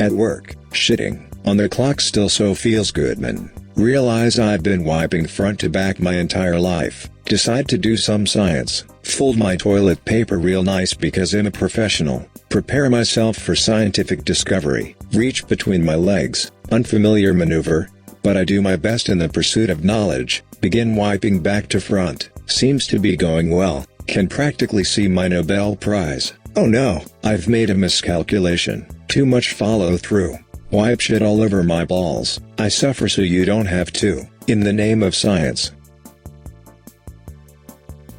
At work, shitting on the clock still so feels good, man. Realize I've been wiping front to back my entire life. Decide to do some science. Fold my toilet paper real nice because I'm a professional. Prepare myself for scientific discovery. Reach between my legs. Unfamiliar maneuver, but I do my best in the pursuit of knowledge. Begin wiping back to front. Seems to be going well. Can practically see my Nobel Prize. Oh no, I've made a miscalculation. Too much follow through. Wipe shit all over my balls. I suffer so you don't have to. In the name of science.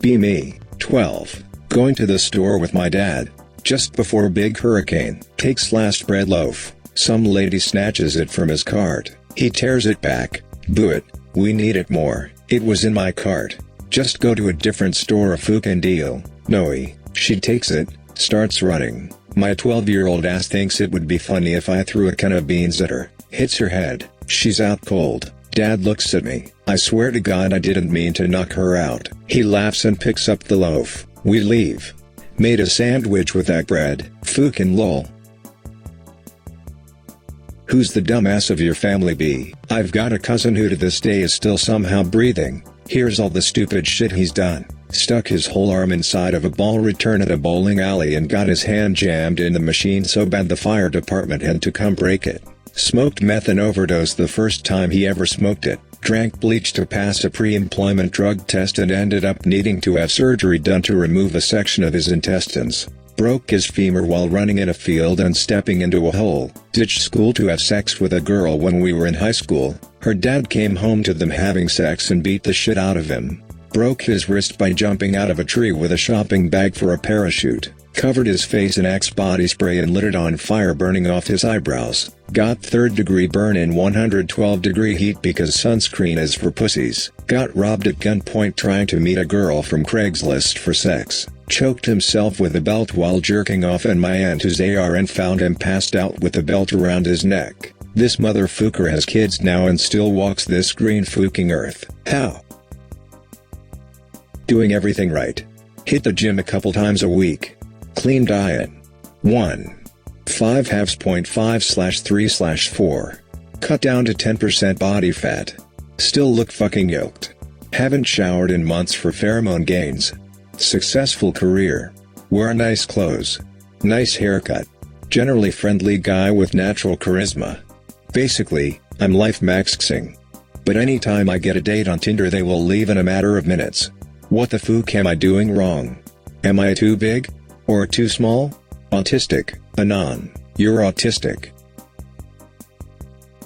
Be me, 12. Going to the store with my dad. Just before big hurricane. Takes last bread loaf. Some lady snatches it from his cart. He tears it back. Boo it. We need it more. It was in my cart. Just go to a different store a fucking deal. Noe. She takes it, starts running. My 12-year-old ass thinks it would be funny if I threw a can of beans at her. Hits her head. She's out cold. Dad looks at me. I swear to God I didn't mean to knock her out. He laughs and picks up the loaf. We leave. Made a sandwich with that bread. Fucking lol. Who's the dumbass of your family? B. I've got a cousin who to this day is still somehow breathing. Here's all the stupid shit he's done. Stuck his whole arm inside of a ball return at a bowling alley and got his hand jammed in the machine so bad the fire department had to come break it. Smoked meth and overdosed the first time he ever smoked it. Drank bleach to pass a pre-employment drug test and ended up needing to have surgery done to remove a section of his intestines. Broke his femur while running in a field and stepping into a hole. Ditched school to have sex with a girl when we were in high school. Her dad came home to them having sex and beat the shit out of him. Broke his wrist by jumping out of a tree with a shopping bag for a parachute. Covered his face in Axe body spray and lit it on fire, burning off his eyebrows. Got 3rd-degree burn in 112-degree heat because sunscreen is for pussies. Got robbed at gunpoint trying to meet a girl from Craigslist for sex. Choked himself with a belt while jerking off, and my aunt whose ARN found him passed out with a belt around his neck. This motherfucker has kids now and still walks this green fucking earth. How? Doing everything right. Hit the gym a couple times a week. Clean diet. 1. 5 halves. 0.5/3/4. Cut down to 10% body fat. Still look fucking yoked. Haven't showered in months for pheromone gains. Successful career. Wear nice clothes. Nice haircut. Generally friendly guy with natural charisma. Basically, I'm Lifemaxxing. But anytime I get a date on Tinder they will leave in a matter of minutes. What the fuck am I doing wrong? Am I too big? Or too small? Autistic. Anon, you're autistic.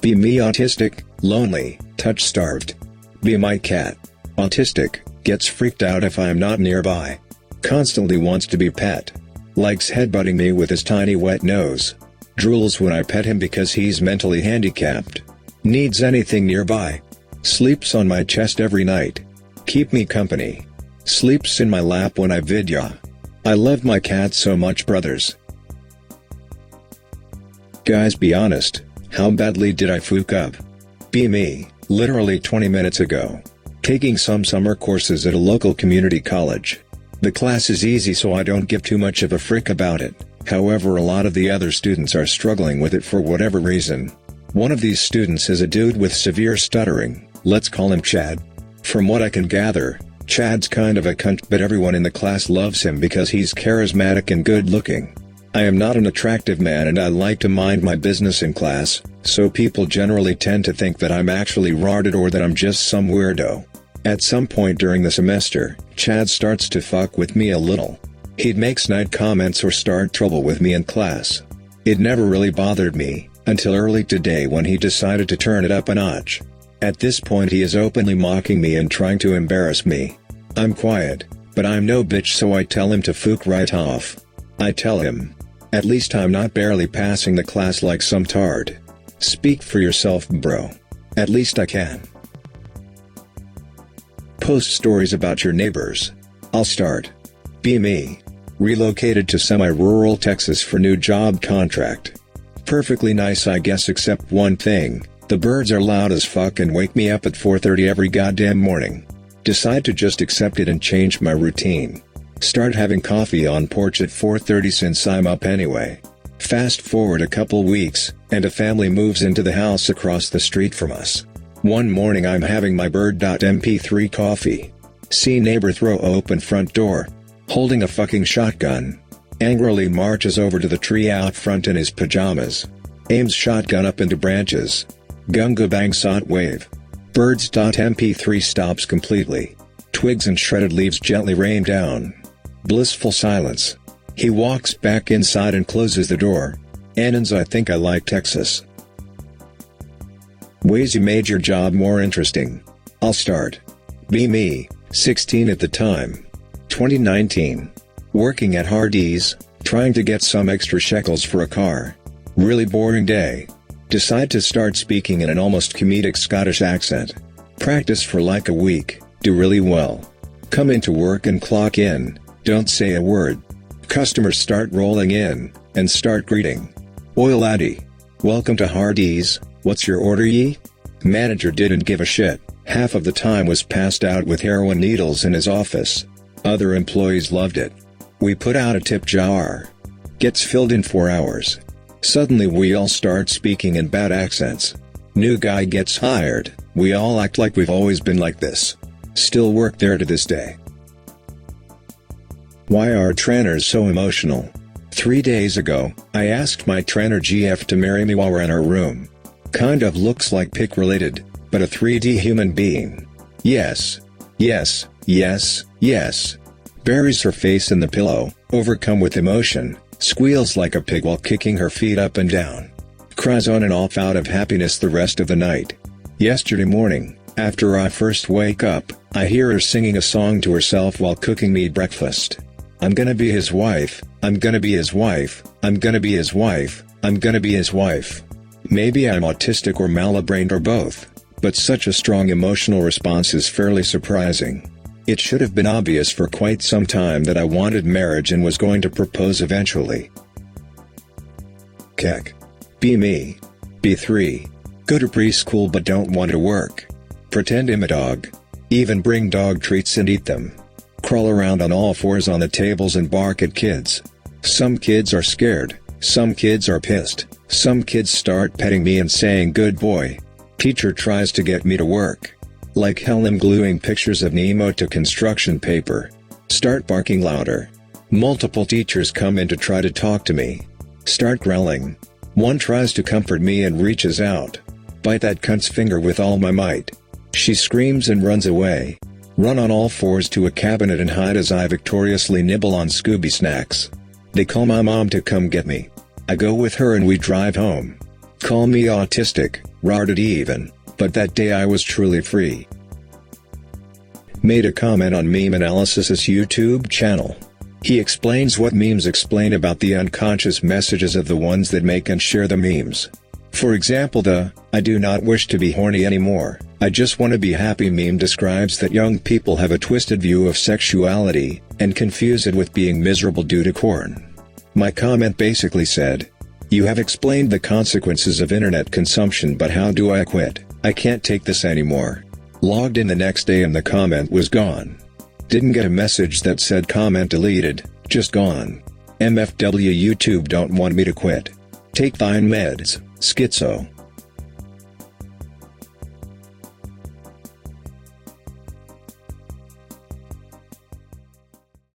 Be me, autistic, lonely, touch-starved. Be my cat. Autistic, gets freaked out if I'm not nearby. Constantly wants to be pet. Likes headbutting me with his tiny wet nose. Drools when I pet him because he's mentally handicapped. Needs anything nearby. Sleeps on my chest every night. Keep me company. Sleeps in my lap when I vidya. I love my cat so much, brothers. Guys, be honest, how badly did I fuck up? Be me, literally 20 minutes ago. Taking some summer courses at a local community college. The class is easy so I don't give too much of a frick about it, however a lot of the other students are struggling with it for whatever reason. One of these students is a dude with severe stuttering, let's call him Chad. From what I can gather, Chad's kind of a cunt, but everyone in the class loves him because he's charismatic and good looking. I am not an attractive man and I like to mind my business in class, so people generally tend to think that I'm actually retarded or that I'm just some weirdo. At some point during the semester, Chad starts to fuck with me a little. He'd make snide comments or start trouble with me in class. It never really bothered me, until early today when he decided to turn it up a notch. At this point he is openly mocking me and trying to embarrass me. I'm quiet, but I'm no bitch, so I tell him to fuck right off. I tell him, at least I'm not barely passing the class like some tard. Speak for yourself, bro. At least I can. Post stories about your neighbors. I'll start. Be me. Relocated to semi-rural Texas for new job contract. Perfectly nice I guess, except one thing, the birds are loud as fuck and wake me up at 4:30 every goddamn morning. Decide to just accept it and change my routine. Start having coffee on porch at 4:30 since I'm up anyway. Fast forward a couple weeks, and a family moves into the house across the street from us. One morning I'm having my bird.mp3 coffee. See neighbor throw open front door. Holding a fucking shotgun. Angrily marches over to the tree out front in his pajamas. Aims shotgun up into branches. Gunga bang sot wave. Birds.mp3 stops completely. Twigs and shredded leaves gently rain down. Blissful silence. He walks back inside and closes the door. Anons, I think I like Texas. Ways you made your job more interesting. I'll start. Be me, 16 at the time. 2019. Working at Hardee's, trying to get some extra shekels for a car. Really boring day. Decide to start speaking in an almost comedic Scottish accent. Practice for like a week, do really well. Come into work and clock in, don't say a word. Customers start rolling in, and start greeting. Oi laddie. Welcome to Hardee's, what's your order ye? Manager didn't give a shit, half of the time was passed out with heroin needles in his office. Other employees loved it. We put out a tip jar. Gets filled in 4 hours. Suddenly we all start speaking in bad accents. New guy gets hired, we all act like we've always been like this. Still work there to this day. Why are trainers so emotional? 3 days ago, I asked my trainer GF to marry me while we're in our room. Kind of looks like pic related, but a 3D human being. Yes. Yes, yes, yes. Buries her face in the pillow, overcome with emotion, squeals like a pig while kicking her feet up and down. Cries on and off out of happiness the rest of the night. Yesterday morning, after I first wake up, I hear her singing a song to herself while cooking me breakfast. I'm gonna be his wife, I'm gonna be his wife, I'm gonna be his wife, I'm gonna be his wife. Maybe I'm autistic or malabrained or both, but such a strong emotional response is fairly surprising. It should have been obvious for quite some time that I wanted marriage and was going to propose eventually. Keck. Be me. B3. Go to preschool but don't want to work. Pretend I'm a dog. Even bring dog treats and eat them. Crawl around on all fours on the tables and bark at kids. Some kids are scared, some kids are pissed, some kids start petting me and saying good boy. Teacher tries to get me to work. Like hell I'm gluing pictures of Nemo to construction paper. Start barking louder. Multiple teachers come in to try to talk to me. Start growling. One tries to comfort me and reaches out. Bite that cunt's finger with all my might. She screams and runs away. Run on all fours to a cabinet and hide as I victoriously nibble on Scooby snacks. They call my mom to come get me. I go with her and we drive home. Call me autistic, retarded even, but that day I was truly free. Made a comment on Meme Analysis's YouTube channel. He explains what memes explain about the unconscious messages of the ones that make and share the memes. For example, the "I do not wish to be horny anymore, I just want to be happy" meme describes that young people have a twisted view of sexuality, and confuse it with being miserable due to porn. My comment basically said, "You have explained the consequences of internet consumption, but how do I quit? I can't take this anymore." Logged in the next day and the comment was gone. Didn't get a message that said comment deleted, just gone. MFW YouTube don't want me to quit. Take thine meds, schizo.